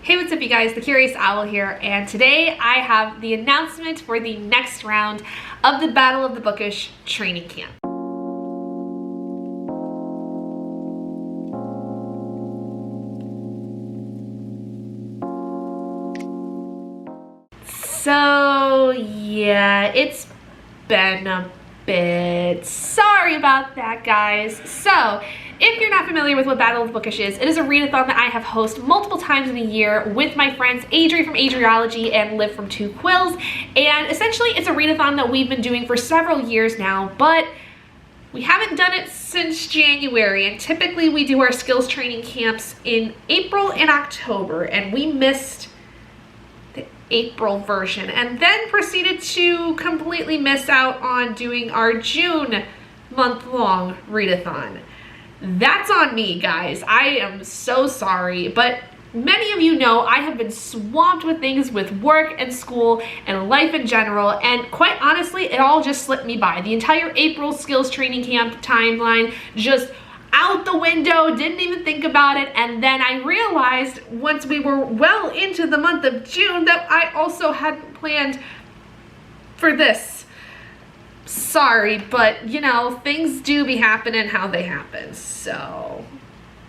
Hey, what's up you guys? The Curious Owl here, and today I have the announcement for the next round of the Battle of the Bookish training camp. So yeah, it's been a bit. Sorry about that, guys. So if you're not familiar with what Battle of the Bookish is, it is a readathon that I have hosted multiple times in a year with my friends Adri from Adriology and Liv from Two Quills. And essentially it's a readathon that we've been doing for several years now, but we haven't done it since January. And typically we do our skills training camps in April and October, and we missed the April version and then proceeded to completely miss out on doing our June month-long readathon. That's on me, guys. I am so sorry, but many of you know I have been swamped with things with work and school and life in general, and quite honestly, it all just slipped me by. The entire April skills training camp timeline just out the window, didn't even think about it, and then I realized once we were well into the month of June that I also hadn't planned for this. Sorry, but you know, things do be happening how they happen, so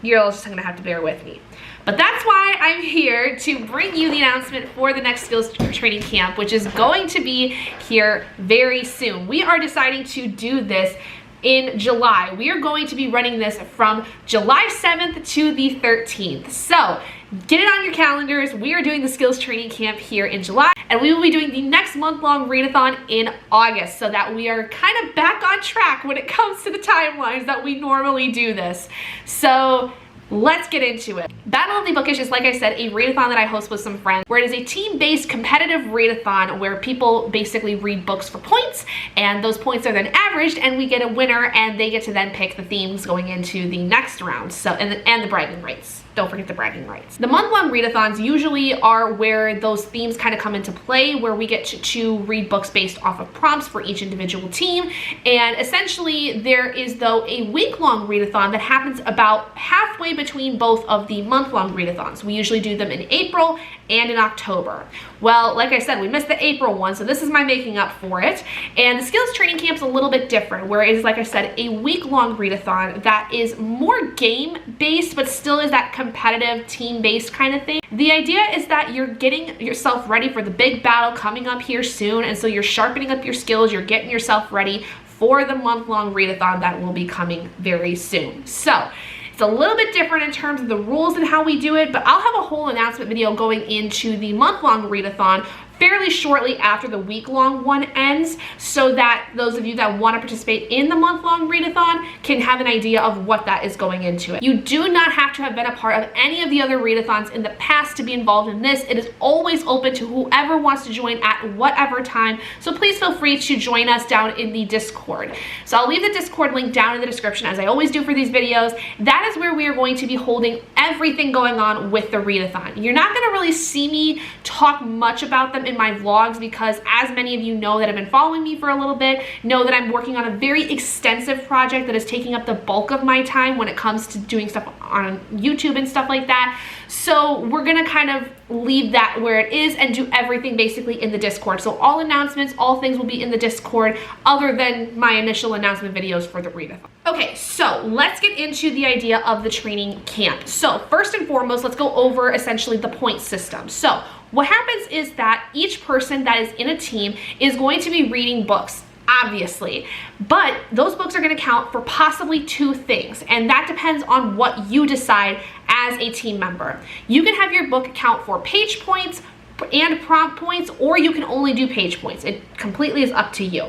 you're all just gonna have to bear with me. But that's why I'm here to bring you the announcement for the next skills training camp, which is going to be here very soon. We are deciding to do this in July. We are going to be running this from July 7th to the 13th. So get it on your calendars. We are doing the skills training camp here in July, and we will be doing the next month-long readathon in August, so that we are kind of back on track when it comes to the timelines that we normally do this. So let's get into it. Battle of the Bookish is, like I said, a readathon that I host with some friends, where it is a team-based competitive readathon where people basically read books for points, and those points are then averaged, and we get a winner, and they get to then pick the themes going into the next round. So and the bragging rights. Don't forget the bragging rights. The month-long readathons usually are where those themes kind of come into play, where we get to read books based off of prompts for each individual team. And essentially there is, though, a week-long readathon that happens about halfway between both of the month-long readathons. We usually do them in April and in October. Well, like I said, we missed the April one, so this is my making up for it. And the skills training camp's a little bit different, where it is, like I said, a week-long readathon that is more game-based, but still is that competitive team-based kind of thing. The idea is that you're getting yourself ready for the big battle coming up here soon, and so you're sharpening up your skills, you're getting yourself ready for the month-long readathon that will be coming very soon. So it's a little bit different in terms of the rules and how we do it, but I'll have a whole announcement video going into the month-long readathon fairly shortly after the week-long one ends, so that those of you that want to participate in the month-long readathon can have an idea of what that is going into it. You do not have to have been a part of any of the other readathons in the past to be involved in this. It is always open to whoever wants to join at whatever time, so please feel free to join us down in the Discord. So I'll leave the Discord link down in the description, as I always do for these videos. That is where we are going to be holding everything going on with the readathon. You're not going to really see me talk much about them in my vlogs, because as many of you know that have been following me for a little bit know that I'm working on a very extensive project that is taking up the bulk of my time when it comes to doing stuff on YouTube and stuff like that. So we're gonna kind of leave that where it is and do everything basically in the Discord. So all announcements, all things will be in the Discord, other than my initial announcement videos for the readathon. Okay, so let's get into the idea of the training camp. So first and foremost, let's go over essentially the point system. So what happens is that each person that is in a team is going to be reading books, obviously, but those books are going to count for possibly two things, and that depends on what you decide as a team member. You can have your book count for page points and prompt points, or you can only do page points. It completely is up to you.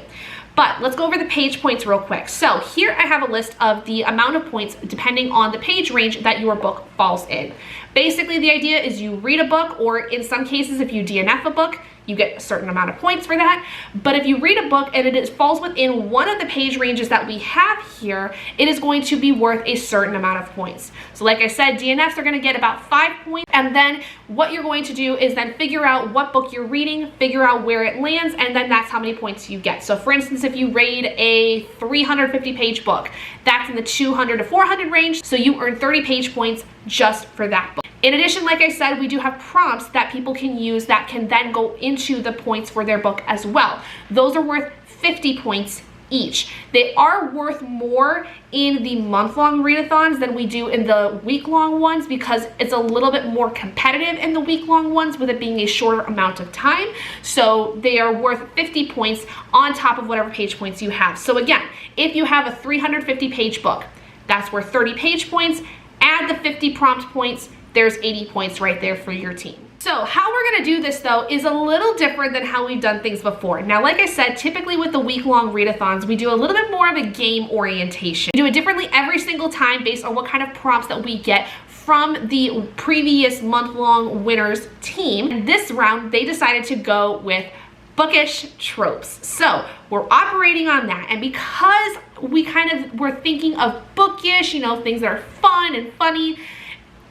But let's go over the page points real quick. So here I have a list of the amount of points depending on the page range that your book falls in. Basically, the idea is you read a book, or in some cases, if you DNF a book, you get a certain amount of points for that. But if you read a book and it falls within one of the page ranges that we have here, it is going to be worth a certain amount of points. So like I said, DNFs are going to get about 5 points, and then what you're going to do is then figure out what book you're reading, figure out where it lands, and then that's how many points you get. So for instance, if you read a 350 page book, that's in the 200 to 400 range, so you earn 30 page points just for that book. In addition, like I said, we do have prompts that people can use that can then go into the points for their book as well. Those are worth 50 points each. They are worth more in the month-long readathons than we do in the week-long ones because it's a little bit more competitive in the week-long ones with it being a shorter amount of time. So they are worth 50 points on top of whatever page points you have. So again, if you have a 350 page book, that's worth 30 page points. Add the 50 prompt points, there's 80 points right there for your team. So how we're gonna do this though is a little different than how we've done things before. Now, like I said, typically with the week-long readathons, we do a little bit more of a game orientation. We do it differently every single time based on what kind of prompts that we get from the previous month-long winners team. And this round, they decided to go with bookish tropes. So we're operating on that. And because we kind of were thinking of bookish, you know, things that are fun and funny,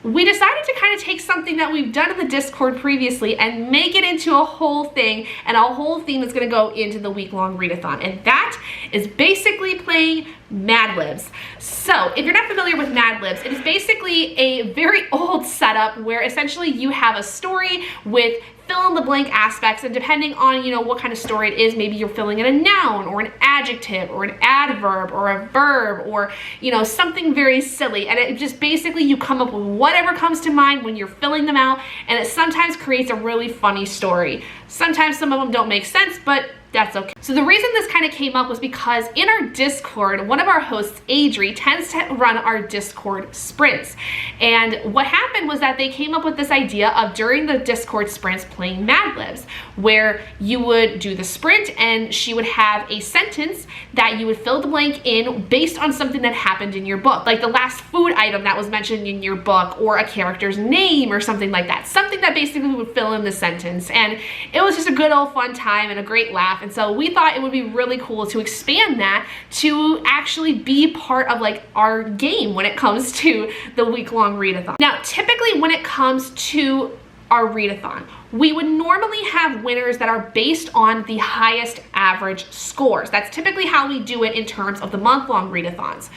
we decided to kind of take something that we've done in the Discord previously and make it into a whole thing and a whole theme that's gonna go into the week-long readathon. And that is basically playing Mad Libs. So if you're not familiar with Mad Libs, it is basically a very old setup where essentially you have a story with fill in the blank aspects, and depending on, you know, what kind of story it is, maybe you're filling in a noun or an adjective or an adverb or a verb or, you know, something very silly, and it just basically you come up with whatever comes to mind when you're filling them out, and it sometimes creates a really funny story. Sometimes some of them don't make sense, but that's okay. So the reason this kind of came up was because in our Discord, one of our hosts, Adri, tends to run our Discord sprints. And what happened was that they came up with this idea of during the Discord sprints playing Mad Libs, where you would do the sprint and she would have a sentence that you would fill the blank in based on something that happened in your book, like the last food item that was mentioned in your book or a character's name or something like that. Something that basically would fill in the sentence. And it was just a good old fun time and a great laugh. And so we thought it would be really cool to expand that to actually be part of like our game when it comes to the week-long readathon. Now, typically when it comes to our readathon, we would normally have winners that are based on the highest average scores. That's typically how we do it in terms of the month-long readathons.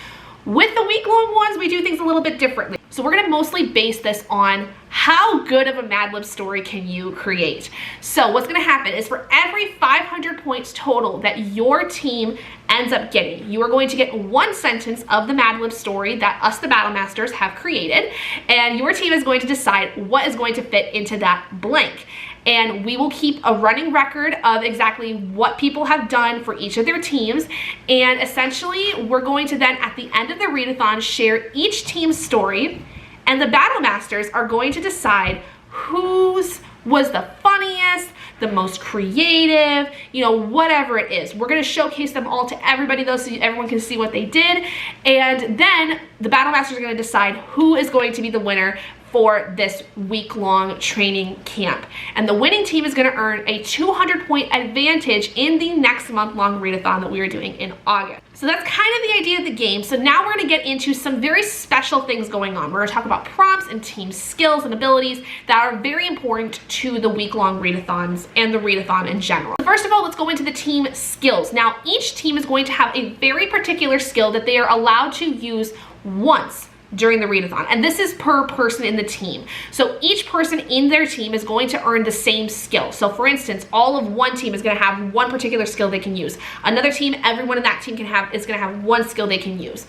With the week-long ones, we do things a little bit differently. So we're gonna mostly base this on how good of a Mad Lib story can you create. So what's gonna happen is for every 500 points total that your team ends up getting, you are going to get one sentence of the Mad Lib story that us, the Battle Masters, have created, and your team is going to decide what is going to fit into that blank. And we will keep a running record of exactly what people have done for each of their teams. And essentially, we're going to then, at the end of the readathon, share each team's story. And the Battle Masters are going to decide whose was the funniest, the most creative, you know, whatever it is. We're going to showcase them all to everybody though, so everyone can see what they did. And then the Battle Masters are going to decide who is going to be the winner for this week-long training camp. And the winning team is going to earn a 200-point advantage in the next month-long readathon that we are doing in August. So that's kind of the idea of the game. So now we're going to get into some very special things going on. We're going to talk about prompts and team skills and abilities that are very important to the week-long readathons and the readathon in general. First of all, let's go into the team skills. Now, each team is going to have a very particular skill that they are allowed to use once during the readathon, and this is per person in the team. So each person in their team is going to earn the same skill. So for instance, all of one team is going to have one particular skill they can use. Another team, everyone in that team is going to have one skill they can use.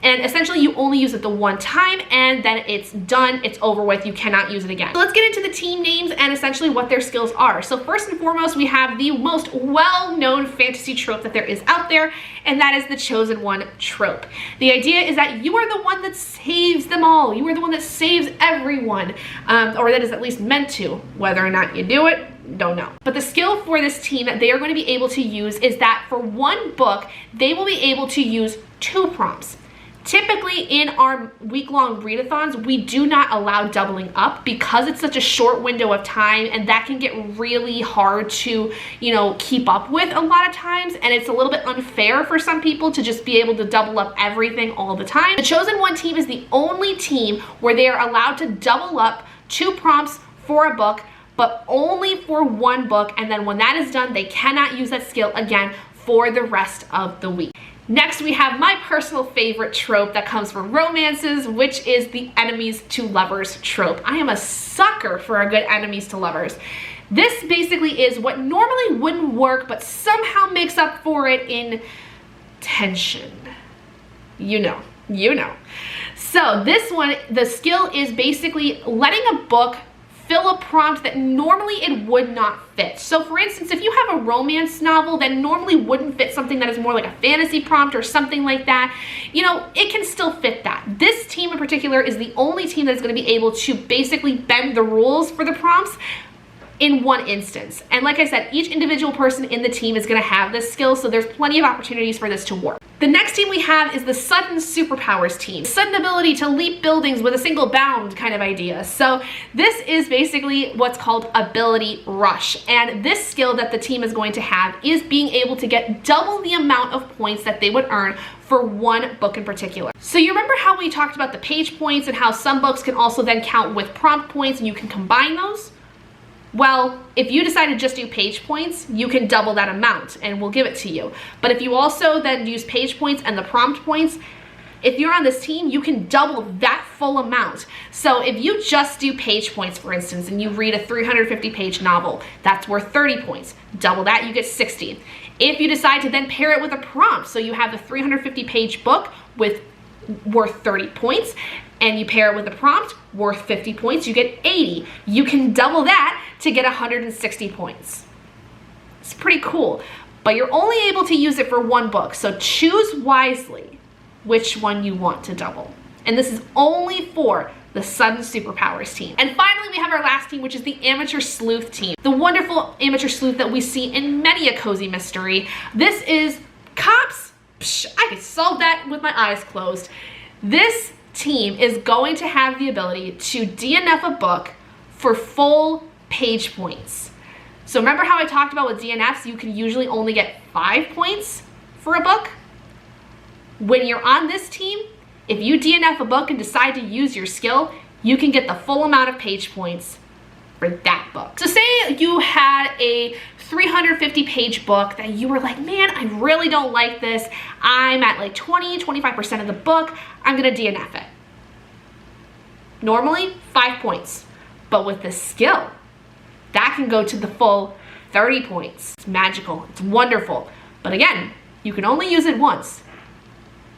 And essentially you only use it the one time and then it's done, it's over with, you cannot use it again. So let's get into the team names and essentially what their skills are. So first and foremost, we have the most well-known fantasy trope that there is out there, and that is the chosen one trope. The idea is that you are the one that saves them all. You are the one that saves everyone, or that is at least meant to. Whether or not you do it, don't know. But the skill for this team that they are going to be able to use is that for one book, they will be able to use 2 prompts. Typically in our week-long readathons, we do not allow doubling up because it's such a short window of time, and that can get really hard to, you know, keep up with a lot of times, and it's a little bit unfair for some people to just be able to double up everything all the time. The Chosen One team is the only team where they are allowed to double up 2 prompts for a book, but only for one book, and then when that is done, they cannot use that skill again for the rest of the week. Next, we have my personal favorite trope that comes from romances, which is the enemies to lovers trope. I am a sucker for a good enemies to lovers. This basically is what normally wouldn't work, but somehow makes up for it in tension. You know. So this one, the skill is basically letting a book fill a prompt that normally it would not fit. So for instance, if you have a romance novel that normally wouldn't fit something that is more like a fantasy prompt or something like that, you know, it can still fit that. This team in particular is the only team that's going to be able to basically bend the rules for the prompts in one instance. And like I said, each individual person in the team is going to have this skill, so there's plenty of opportunities for this to work. The next team we have is the sudden superpowers team. Sudden ability to leap buildings with a single bound kind of idea. So this is basically what's called ability rush. And this skill that the team is going to have is being able to get double the amount of points that they would earn for one book in particular. So you remember how we talked about the page points and how some books can also then count with prompt points and you can combine those? Well, if you decide to just do page points, you can double that amount and we'll give it to you. But if you also then use page points and the prompt points, if you're on this team, you can double that full amount. So if you just do page points, for instance, and you read a 350-page novel, that's worth 30 points. Double that, you get 60. If you decide to then pair it with a prompt, so you have a 350-page book with worth 30 points, and you pair it with a prompt worth 50 points, you get 80. You can double that to get 160 points. It's pretty cool, but you're only able to use it for one book, so choose wisely which one you want to double. And this is only for the sudden superpowers team. And finally, we have our last team, which is the amateur sleuth team. The wonderful amateur sleuth that we see in many a cozy mystery. This is cops. Psh, I could solve that with my eyes closed. This team is going to have the ability to DNF a book for full page points. So remember how I talked about with DNFs, you can usually only get 5 points for a book? When you're on this team, if you DNF a book and decide to use your skill, you can get the full amount of page points for that book. So say you had a 350-page book that you were like, man, I really don't like this. I'm at like 20-25% of the book. I'm gonna DNF it. Normally, 5 points. But with this skill, that can go to the full 30 points. It's magical, it's wonderful. But again, you can only use it once.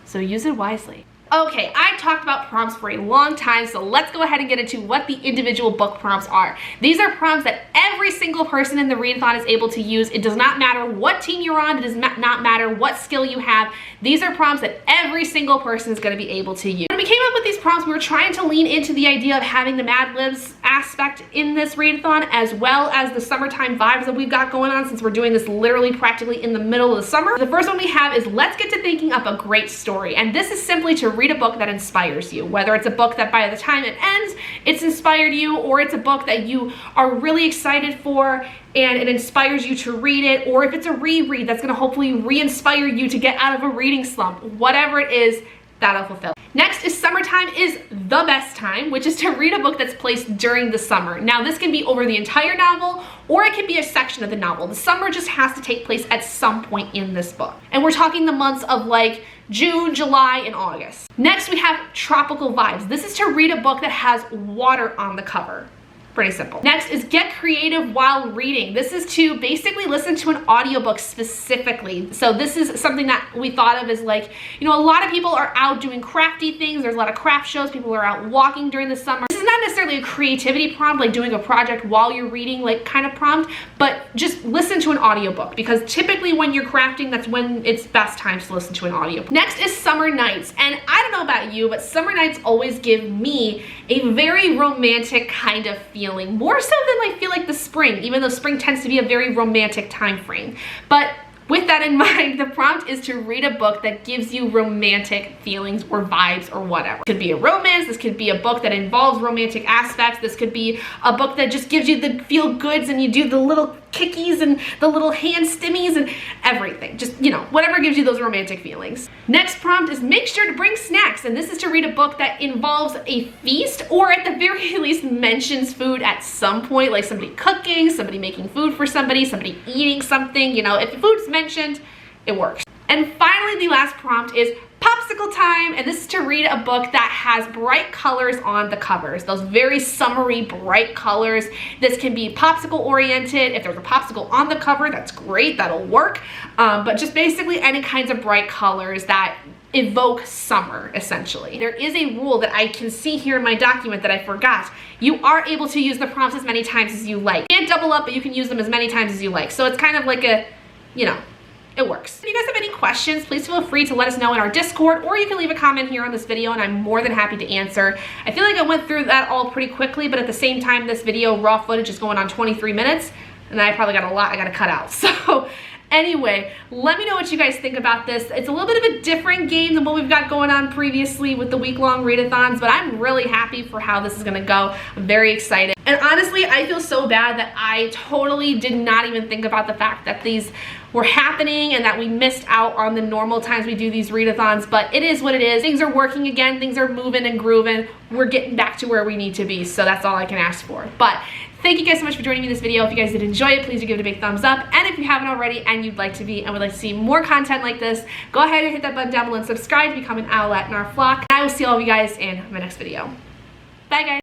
So use it wisely. Okay, I talked about prompts for a long time, so let's go ahead and get into what the individual book prompts are. These are prompts that every single person in the readathon is able to use. It does not matter what team you're on, it does not matter what skill you have. These are prompts that every single person is going to be able to use. When we came up with these prompts, we were trying to lean into the idea of having the Mad Libs aspect in this readathon, as well as the summertime vibes that we've got going on, since we're doing this literally practically in the middle of the summer. The first one we have is let's get to thinking up a great story, and this is simply to read a book that inspires you, whether it's a book that by the time it ends, it's inspired you, or it's a book that you are really excited for and it inspires you to read it, or if it's a reread that's going to hopefully re-inspire you to get out of a reading slump. Whatever it is, that'll fulfill. Next is summertime is the best time, which is to read a book that's placed during the summer. Now this can be over the entire novel, or it can be a section of the novel. The summer just has to take place at some point in this book. And we're talking the months of like June, July, and August. Next we have tropical vibes. This is to read a book that has water on the cover. Pretty simple. Next is get creative while reading. This is to basically listen to an audiobook specifically. So this is something that we thought of as like, you know, a lot of people are out doing crafty things. There's a lot of craft shows. People are out walking during the summer. This is not necessarily a creativity prompt, like doing a project while you're reading, like kind of prompt, but just listen to an audiobook, because typically when you're crafting, that's when it's best times to listen to an audiobook. Next is summer nights. And I don't know about you, but summer nights always give me a very romantic kind of feeling, more so than I feel like the spring, even though spring tends to be a very romantic time frame. But with that in mind, the prompt is to read a book that gives you romantic feelings or vibes or whatever. This could be a romance, this could be a book that involves romantic aspects, this could be a book that just gives you the feel goods and you do the little kickies and the little hand stimmies and everything. Just, you know, whatever gives you those romantic feelings. Next prompt is make sure to bring snacks, and this is to read a book that involves a feast, or at the very least mentions food at some point, like somebody cooking, somebody making food for somebody eating something. You know, if food's mentioned, it works. And finally, the last prompt is popsicle time, and this is to read a book that has bright colors on the covers, those very summery bright colors. This can be popsicle oriented. If there's a popsicle on the cover, that's great, that'll work. But just basically any kinds of bright colors that evoke summer, essentially. There is a rule that I can see here in my document that I forgot. You are able to use the prompts as many times as you like. You can't double up, but you can use them as many times as you like. So it's kind of like a, you know, it works. If you guys have any questions, please feel free to let us know in our Discord, or you can leave a comment here on this video and I'm more than happy to answer. I feel like I went through that all pretty quickly, but at the same time, this video raw footage is going on 23 minutes and I probably got a lot I gotta cut out. So anyway, let me know what you guys think about this. It's a little bit of a different game than what we've got going on previously with the week-long readathons, but I'm really happy for how this is gonna go. I'm very excited. And honestly, I feel so bad that I totally did not even think about the fact that these were happening and that we missed out on the normal times we do these readathons, but it is what it is. Things are working again, things are moving and grooving. We're getting back to where we need to be, so that's all I can ask for. But thank you guys so much for joining me in this video. If you guys did enjoy it, please do give it a big thumbs up. And if you haven't already and you'd like to be and would like to see more content like this, go ahead and hit that button down below and subscribe to become an owlet in our flock. And I will see all of you guys in my next video. Bye guys.